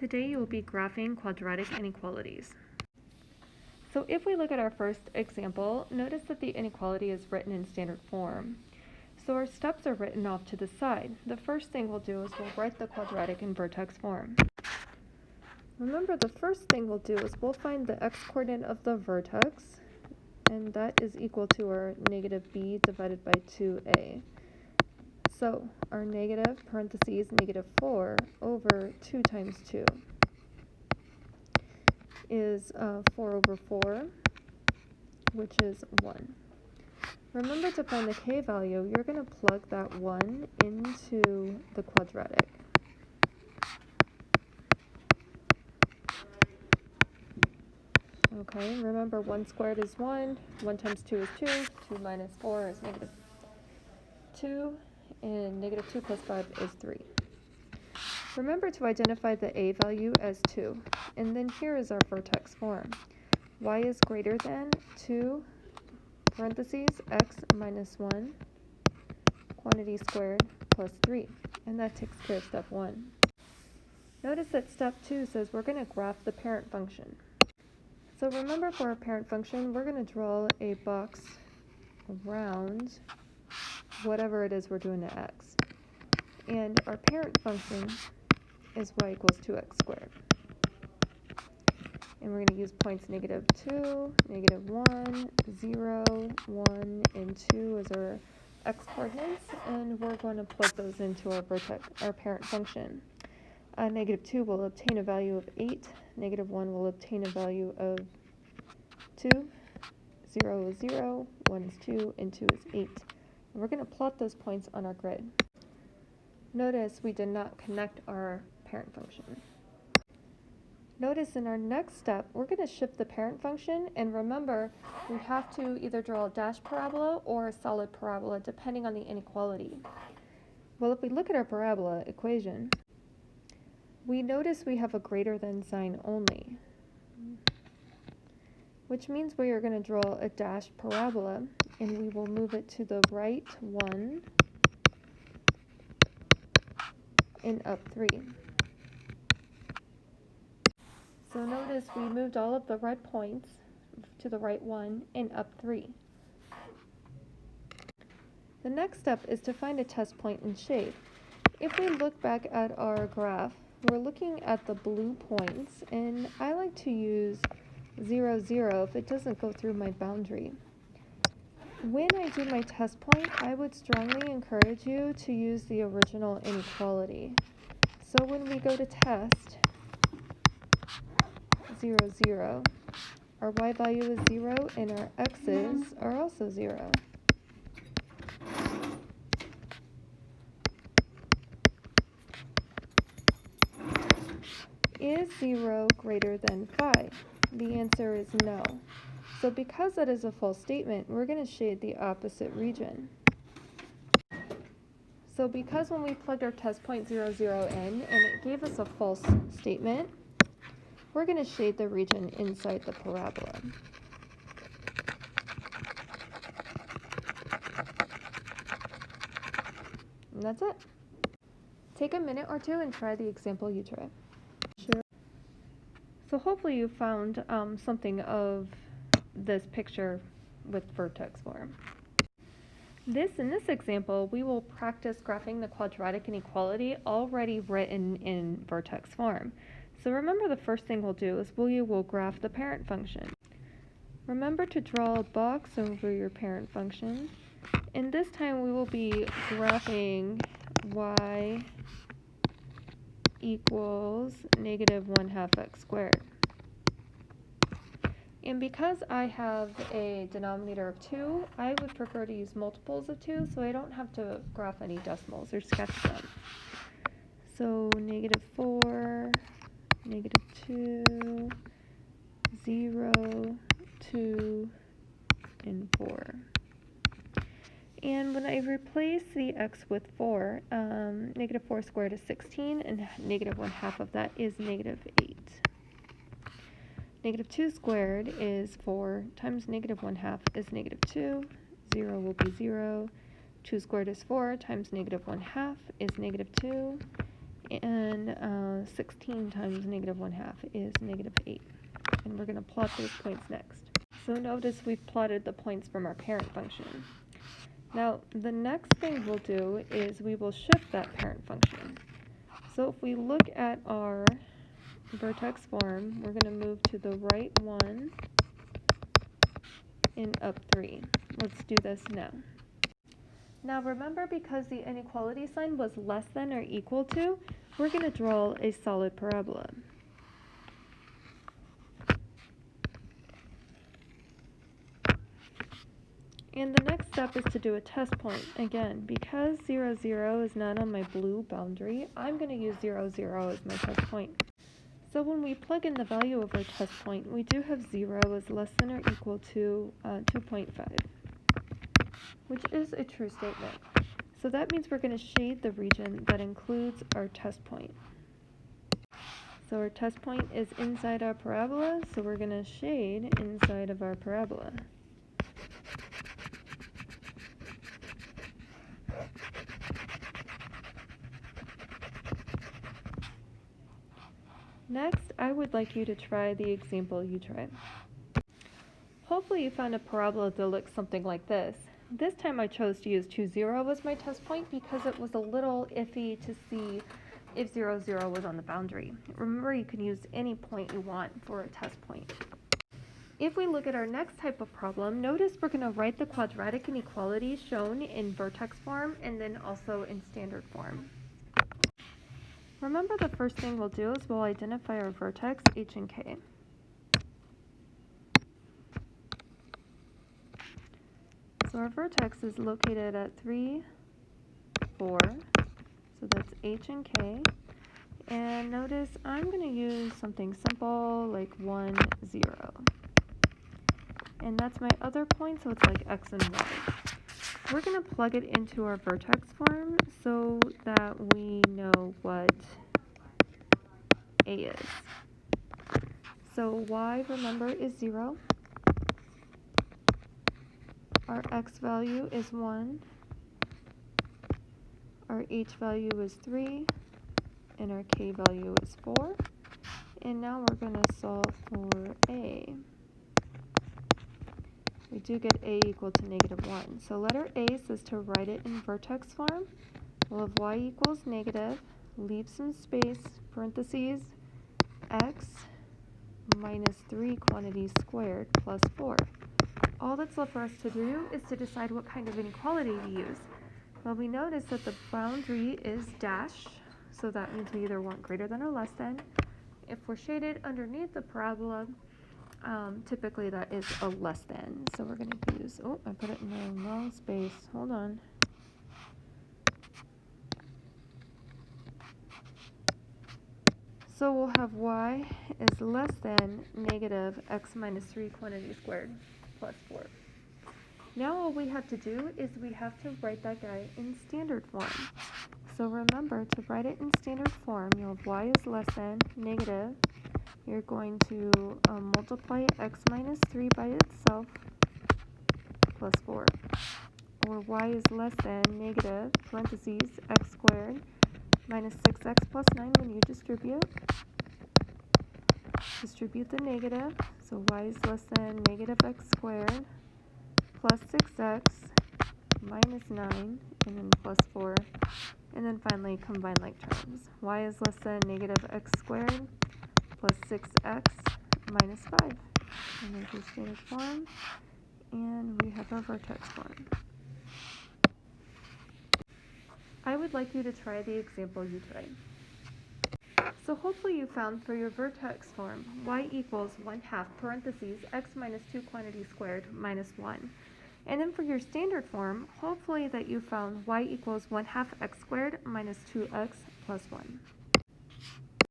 Today you will be graphing quadratic inequalities. So if we look at our first example, notice that the inequality is written in standard form. So our steps are written off to the side. The first thing we'll do is we'll write the quadratic in vertex form. Remember, the first thing we'll do is we'll find the x-coordinate of the vertex, and that is equal to our negative b divided by 2a. So our negative, parentheses, negative 4 over 2 times 2 is 4 over 4, which is 1. Remember, to find the k value, you're going to plug that 1 into the quadratic. Okay, remember 1 squared is 1, 1 times 2 is 2, 2 minus 4 is negative 2, and negative 2 plus 5 is 3. Remember to identify the a value as 2, and then here is our vertex form. Y is greater than 2, parentheses, x minus 1, quantity squared plus 3, and that takes care of step 1. Notice that step 2 says we're going to graph the parent function. So remember, for our parent function, we're going to draw a box around whatever it is we're doing to x. And our parent function is y equals 2x squared. And we're going to use points negative 2, negative 1, 0, 1, and 2 as our x-coordinates, and we're going to plug those into our parent function. Negative 2 will obtain a value of 8, negative 1 will obtain a value of 2, 0 is 0, 1 is 2, and 2 is 8. And we're going to plot those points on our grid. Notice we did not connect our parent function. Notice in our next step, we're going to shift the parent function, and remember, we have to either draw a dashed parabola or a solid parabola, depending on the inequality. Well, if we look at our parabola equation, we notice we have a greater than sign only, which means we are going to draw a dashed parabola, and we will move it to the right 1 and up 3. So notice we moved all of the red points to the right 1 and up 3. The next step is to find a test point in shape. If we look back at our graph, we're looking at the blue points, and I like to use 0, 0 if it doesn't go through my boundary. When I do my test point, I would strongly encourage you to use the original inequality. So when we go to test 0, 0, our y value is 0 and our x's are also 0. Is 0 greater than 5? The answer is no. So because that is a false statement, we're going to shade the opposite region. So because when we plugged our test point 0, 0 in and it gave us a false statement, we're going to shade the region inside the parabola. And that's it. Take a minute or two and try the example you tried. Sure. So hopefully you found something of this picture with vertex form. In this example, we will practice graphing the quadratic inequality already written in vertex form. So remember, the first thing we'll do is we will graph the parent function. Remember to draw a box over your parent function, and this time we will be graphing y equals negative 1/2 x squared. And because I have a denominator of 2, I would prefer to use multiples of 2 so I don't have to graph any decimals or sketch them. So negative 4, negative 2, 0, 2, and 4. And when I replace the x with 4, negative 4 squared is 16, and negative 1/2 of that is negative 8. Negative 2 squared is 4 times negative 1/2 is negative 2. 0 will be 0. 2 squared is 4 times negative 1/2 is negative 2. and 16 times negative 1/2 is negative 8. And we're going to plot those points next. So notice we've plotted the points from our parent function. Now, the next thing we'll do is we will shift that parent function. So if we look at our vertex form, we're going to move to the right 1 and up 3. Let's do this now. Now remember, because the inequality sign was less than or equal to, we're going to draw a solid parabola. And the next step is to do a test point. Again, because 0, 0 is not on my blue boundary, I'm going to use 0, 0 as my test point. So when we plug in the value of our test point, we do have 0 is less than or equal to 2.5, which is a true statement. So that means we're going to shade the region that includes our test point. So our test point is inside our parabola, so we're going to shade inside of our parabola. Next, I would like you to try the example you tried. Hopefully you found a parabola that looks something like this. This time I chose to use 2, 0 as my test point because it was a little iffy to see if 0, 0 was on the boundary. Remember, you can use any point you want for a test point. If we look at our next type of problem, notice we're going to write the quadratic inequality shown in vertex form and then also in standard form. Remember, the first thing we'll do is we'll identify our vertex h and k. So our vertex is located at 3, 4, so that's h and k. And notice I'm going to use something simple like 1, 0. And that's my other point, so it's like x and y. We're going to plug it into our vertex form so that we know what a is. So y, remember, is 0. Our x value is 1. Our h value is 3. And our k value is 4. And now we're going to solve for a. We do get a equal to negative 1. So letter A says to write it in vertex form. We'll have y equals negative, leave some space, parentheses, x minus 3 quantity squared plus 4. All that's left for us to do is to decide what kind of inequality to use. Well, we notice that the boundary is dash, so that means we either want greater than or less than. If we're shaded underneath the parabola, typically that is a less than. So we're going to use, oh, I put it in the wrong space. Hold on. So we'll have y is less than negative x minus 3 quantity squared plus 4. Now all we have to do is we have to write that guy in standard form. So remember, to write it in standard form, you'll have y is less than negative. You're going to multiply x minus 3 by itself plus 4. Or y is less than negative, parentheses, x squared minus 6x plus 9 when you distribute. Distribute the negative, so y is less than negative x squared plus 6x minus 9, and then plus 4. And then finally combine like terms. Y is less than negative x squared plus 6x minus 5. And there's your standard form, and we have our vertex form. I would like you to try the example you tried. So hopefully you found for your vertex form, y equals 1/2 parentheses x minus 2 quantity squared minus 1. And then for your standard form, hopefully that you found y equals 1/2 x squared minus 2x plus 1.